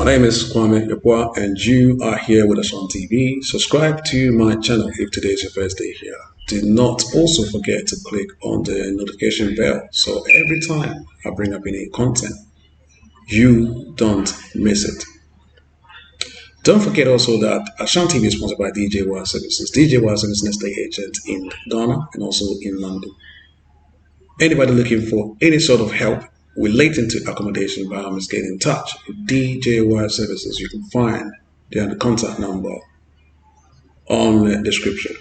My name is Kwame Yepwa, and you are here with us on TV. Subscribe to my channel if today is your first day here. Do not also forget to click on the notification bell so every time I bring up any content, you don't miss it. Don't forget also that Ashanti TV is sponsored by DJ Wire Services. DJ Wire Services is an estate agent in Ghana and also in London. Anybody looking for any sort of help relating to accommodation, environments, get in touch with DJ Wire Services. You can find the contact number on the description.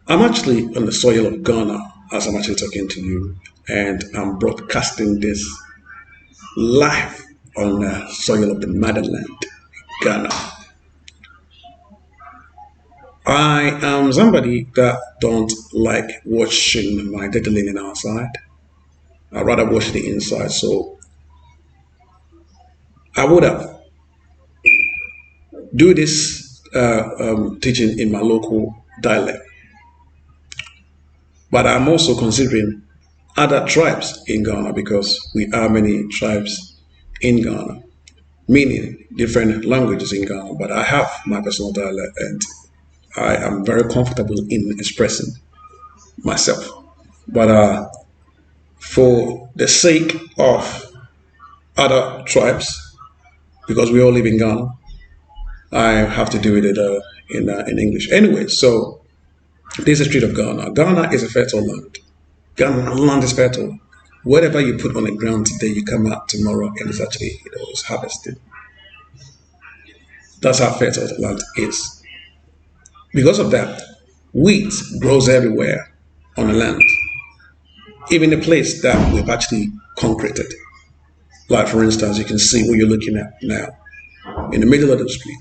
I'm actually on the soil of Ghana as I'm actually talking to you, and I'm broadcasting this live on the soil of the motherland, Ghana. I am somebody that don't like watching my dirty linen outside. I'd rather watch the inside. So I would have do this teaching in my local dialect. But I'm also considering other tribes in Ghana because we are many tribes in Ghana, meaning different languages in Ghana. But I have my personal dialect and I am very comfortable in expressing myself. But for the sake of other tribes, because we all live in Ghana, I have to do it in English. Anyway, so this is the street of Ghana. Ghana is a fertile land. Ghana land is fertile. Whatever you put on the ground today, you come out tomorrow and it's actually it's harvested. That's how fertile the land is. Because of that, wheat grows everywhere on the land, even the place that we've actually concreted. Like for instance, you can see what you're looking at now. In the middle of the street,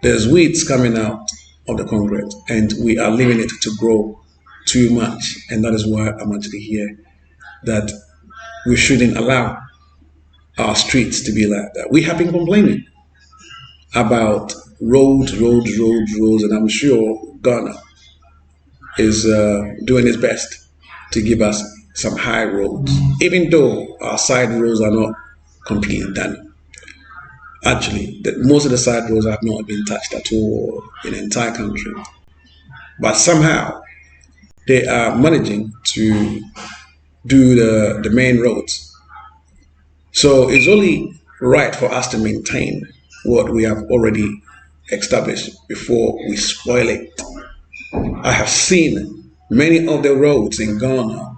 there's weeds coming out of the concrete, and we are leaving it to grow too much. And that is why I'm actually here, that we shouldn't allow our streets to be like that. We have been complaining about roads, and I'm sure Ghana is doing its best to give us some high roads, even though our side roads are not completely done. Actually, most of the side roads have not been touched at all in the entire country. But somehow, they are managing to do the main roads. So it's only right for us to maintain what we have already established before we spoil it. I have seen many of the roads in Ghana,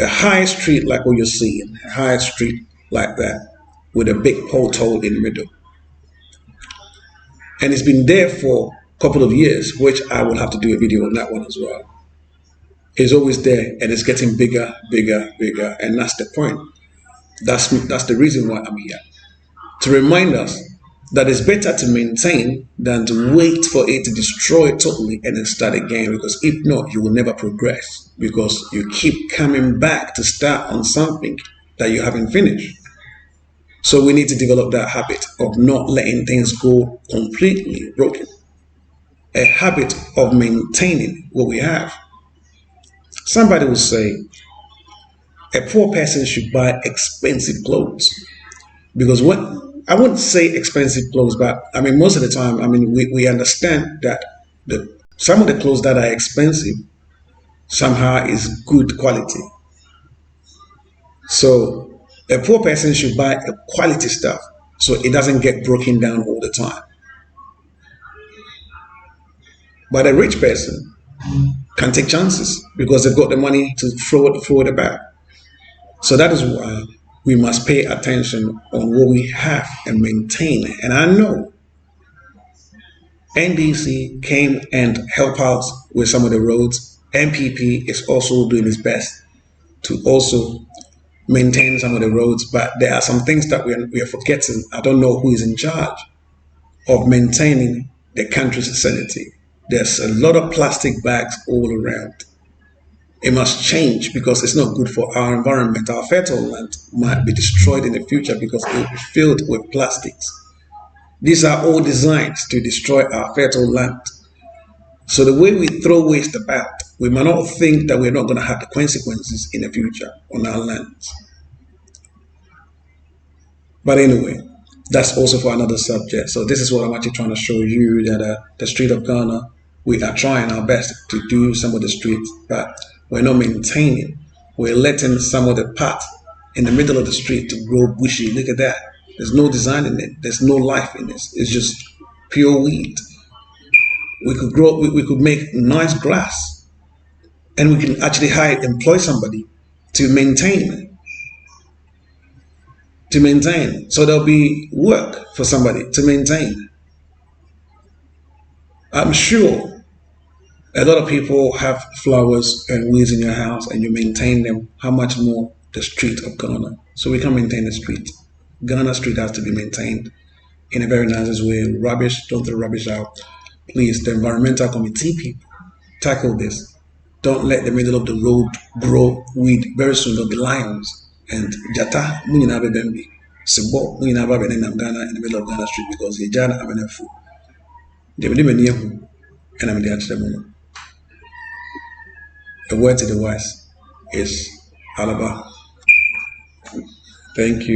a high street like what you're seeing, a high street like that, with a big pothole in the middle. And it's been there for a couple of years, which I will have to do a video on that one as well. It's always there and it's getting bigger, and that's the point. That's the reason why I'm here. To remind us that it's better to maintain than to wait for it to destroy it totally and then start again, because if not, you will never progress, because you keep coming back to start on something that you haven't finished. So we need to develop that habit of not letting things go completely broken. A habit of maintaining what we have. Somebody will say, a poor person should buy expensive clothes. Because I wouldn't say expensive clothes, but I mean, most of the time, I mean, we understand that some of the clothes that are expensive somehow is good quality. So a poor person should buy a quality stuff so it doesn't get broken down all the time. But a rich person can take chances because they've got the money to throw it back. So that is why we must pay attention on what we have and maintain it. And I know NDC came and helped us with some of the roads. MPP is also doing its best to also maintain some of the roads, but there are some things that we are forgetting. I don't know who is in charge of maintaining the country's sanity. There's a lot of plastic bags all around. It must change because it's not good for our environment. Our fertile land might be destroyed in the future because it will be filled with plastics. These are all designs to destroy our fertile land. So the way we throw waste about, we might not think that we're not going to have the consequences in the future on our lands. But anyway, that's also for another subject. So this is what I'm actually trying to show you that the street of Ghana, we are trying our best to do some of the streets, but we're not maintaining. We're letting some of the path in the middle of the street to grow bushy. Look at that. There's no design in it. There's no life in this. It's just pure weed. We could grow. We could make nice grass, and we can actually employ somebody to maintain So there'll be work for somebody to maintain. I'm sure a lot of people have flowers and weeds in your house and you maintain them. How much more the street of Ghana? So we can maintain the street. Ghana street has to be maintained in a very nice way. Rubbish, don't throw rubbish out. Please, the environmental committee people, tackle this. Don't let the middle of the road grow weed. Very soon there'll be lions and jata. Munyina bembi. Sebo munyina ba benen Ghana in the middle of Ghana street because the jana abenefu. They will never and I'm the word to the wise is Alaba. Thank you.